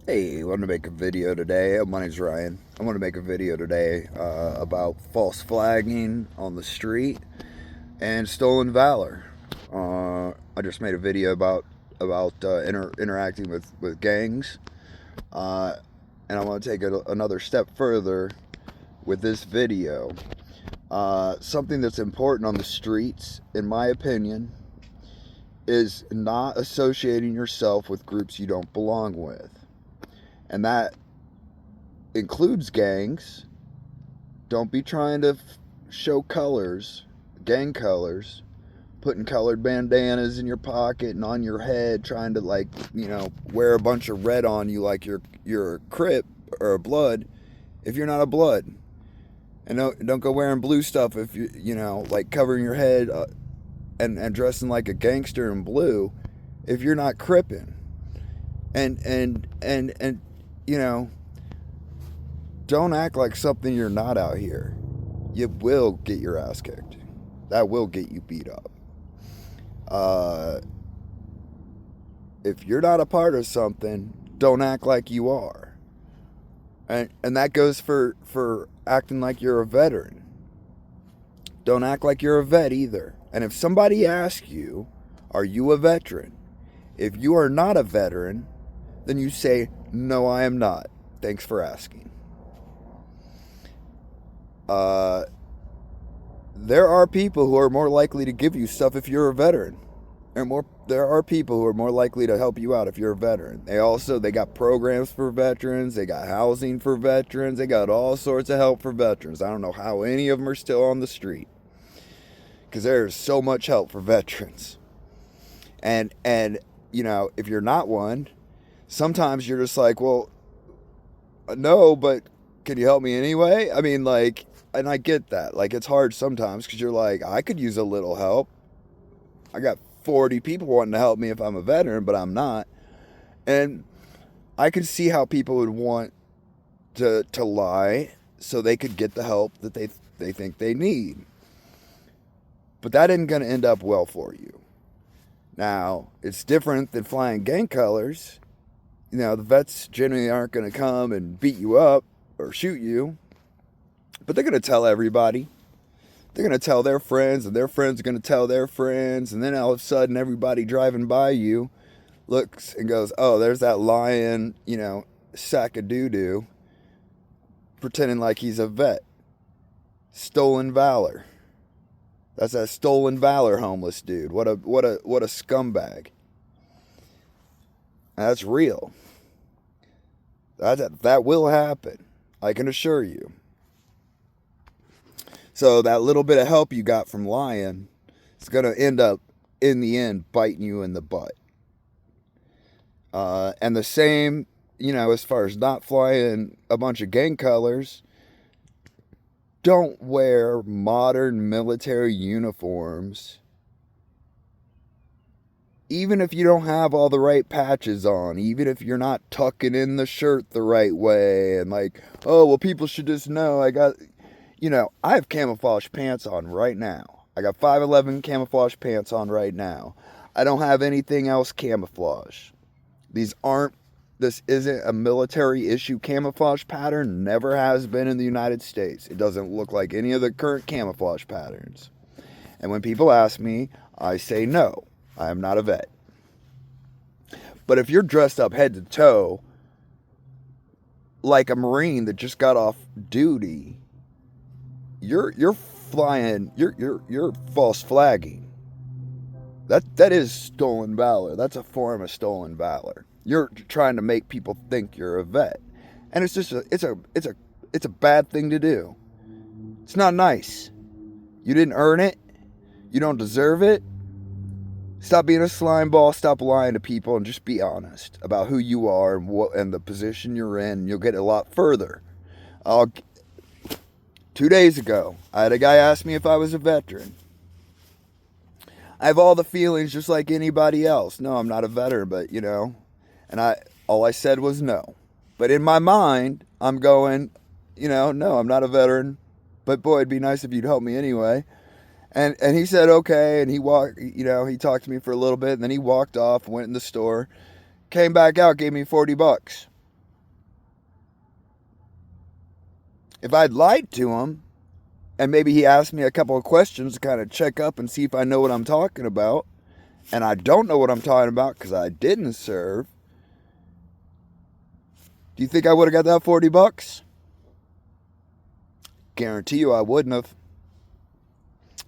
Hey, I want to make a video today. My name's Ryan. I want to make a video today about false flagging on the street and stolen valor. I just made a video about interacting with gangs, uh, and I want to take it another step further with this video. Something that's important on the streets, in my opinion, is not associating yourself with groups you don't belong with, and that includes gangs. Don't be trying to show colors, gang colors, putting colored bandanas in your pocket and on your head, trying to wear a bunch of red on you like you're a Crip or a Blood if you're not a Blood. And don't go wearing blue stuff if like covering your head and dressing like a gangster in blue if you're not Crippin'. And you know, don't act like something you're not out here. You will get your ass kicked. That will get you beat up. Uh, if you're not a part of something, don't act like you are. And that goes for acting like you're a veteran. Don't act like you're a vet either. And if somebody asks you, are you a veteran? If you are not a veteran, then you say, no, I am not. Thanks for asking. There are people who are more likely to give you stuff if you're a veteran. There are people who are more likely to help you out if you're a veteran. They got programs for veterans, they got housing for veterans, they got all sorts of help for veterans. I don't know how any of them are still on the street, because there's so much help for veterans. And if you're not one, sometimes you're just like, well, no, but can you help me anyway? I mean, like, and I get that. Like, it's hard sometimes because you're like, I could use a little help. I got 40 people wanting to help me if I'm a veteran, but I'm not. And I could see how people would want to lie so they could get the help that they think they need. But that isn't going to end up well for you. Now, it's different than flying gang colors. The vets generally aren't going to come and beat you up or shoot you, but they're going to tell everybody. They're going to tell their friends, and their friends are going to tell their friends, and then all of a sudden everybody driving by you looks and goes, oh, there's that lying, sack of doo-doo pretending like he's a vet. Stolen valor. That's that stolen valor homeless dude. What a scumbag. That's real. That will happen. I can assure you. So that little bit of help you got from lying is going to end up, in the end, biting you in the butt. And the same, as far as not flying a bunch of gang colors, don't wear modern military uniforms. Even if you don't have all the right patches on, even if you're not tucking in the shirt the right way, and like, oh, well, people should just know I have camouflage pants on right now. I got 511 camouflage pants on right now. I don't have anything else camouflage. This isn't a military issue camouflage pattern, never has been in the United States. It doesn't look like any of the current camouflage patterns. And when people ask me, I say no, I am not a vet. But if you're dressed up head to toe like a Marine that just got off duty, you're flying, you're false flagging. That is stolen valor. That's a form of stolen valor. You're trying to make people think you're a vet, and it's a bad thing to do. It's not nice. You didn't earn it. You don't deserve it. Stop being a slime ball. Stop lying to people, and just be honest about who you are and the position you're in. And you'll get a lot further. 2 days ago, I had a guy ask me if I was a veteran. I have all the feelings just like anybody else. No, I'm not a veteran, but and all I said was no. But in my mind, I'm going, no, I'm not a veteran, but boy, it'd be nice if you'd help me anyway. And he said okay, and he talked to me for a little bit, and then he walked off, went in the store, came back out, gave me $40. If I'd lied to him, and maybe he asked me a couple of questions to kind of check up and see if I know what I'm talking about, and I don't know what I'm talking about because I didn't serve, do you think I would have got that $40? Guarantee you I wouldn't have.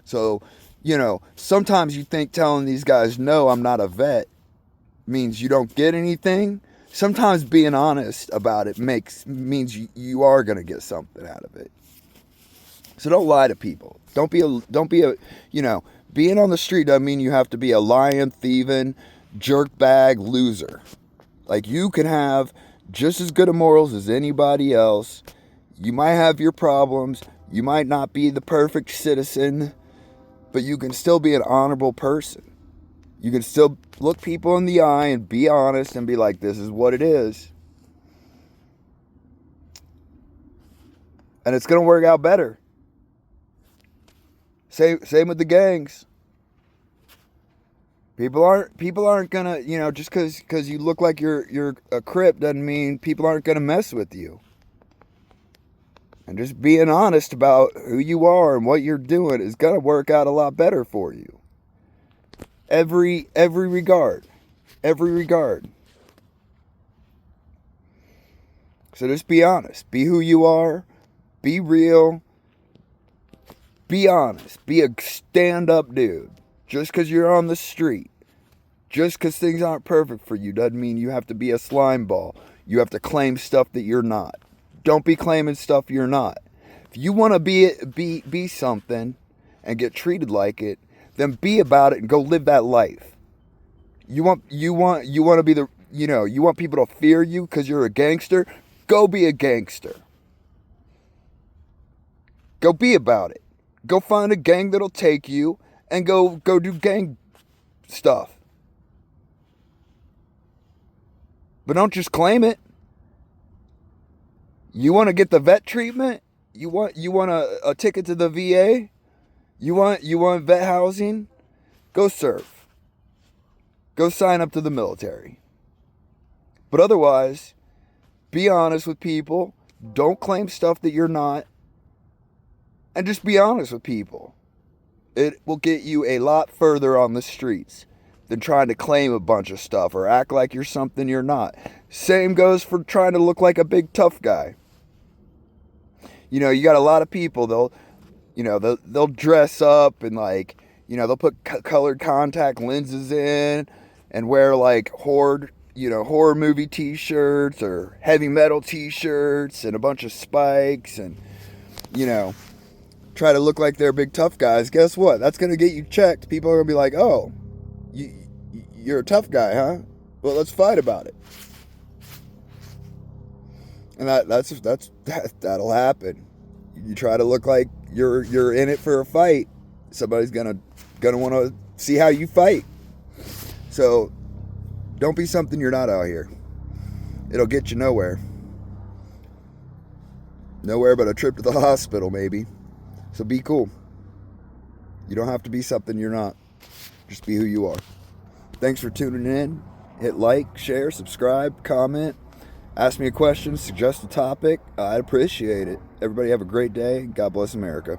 So, sometimes you think telling these guys, no, I'm not a vet, means you don't get anything. Sometimes being honest about it means you are going to get something out of it. So don't lie to people. Don't be a, being on the street doesn't mean you have to be a lying, thieving, jerkbag loser. Like, you can have just as good of morals as anybody else. You might have your problems. You might not be the perfect citizen, but you can still be an honorable person. You can still look people in the eye and be honest and be like, this is what it is. And it's going to work out better. Same with the gangs. People aren't gonna, just because you look like you're a Crip doesn't mean people aren't gonna mess with you. And just being honest about who you are and what you're doing is gonna work out a lot better for you. Every regard. So just be honest. Be who you are. Be real. Be honest. Be a stand-up dude. Just because you're on the street, just because things aren't perfect for you, doesn't mean you have to be a slime ball. You have to claim stuff that you're not. Don't be claiming stuff you're not. If you want to be something and get treated like it, then be about it and go live that life. You want to be the, you want people to fear you because you're a gangster? Go be a gangster. Go be about it. Go find a gang that'll take you and go do gang stuff. But don't just claim it. You want to get the vet treatment? You want a ticket to the VA? You want vet housing? Go serve. Go sign up to the military. But otherwise, be honest with people. Don't claim stuff that you're not. And just be honest with people. It will get you a lot further on the streets than trying to claim a bunch of stuff or act like you're something you're not. Same goes for trying to look like a big tough guy. You got a lot of people, they'll dress up and they'll put colored contact lenses in and wear horror movie t-shirts or heavy metal t-shirts and a bunch of spikes and, try to look like they're big tough guys. Guess what? That's going to get you checked. People are going to be like, oh, you're a tough guy, huh? Well, let's fight about it. And that'll happen. You try to look like you're in it for a fight. Somebody's gonna want to see how you fight. So don't be something you're not out here. It'll get you nowhere. Nowhere but a trip to the hospital, maybe. So be cool. You don't have to be something you're not. Just be who you are. Thanks for tuning in. Hit like, share, subscribe, comment. Ask me a question, suggest a topic. I'd appreciate it. Everybody have a great day. God bless America.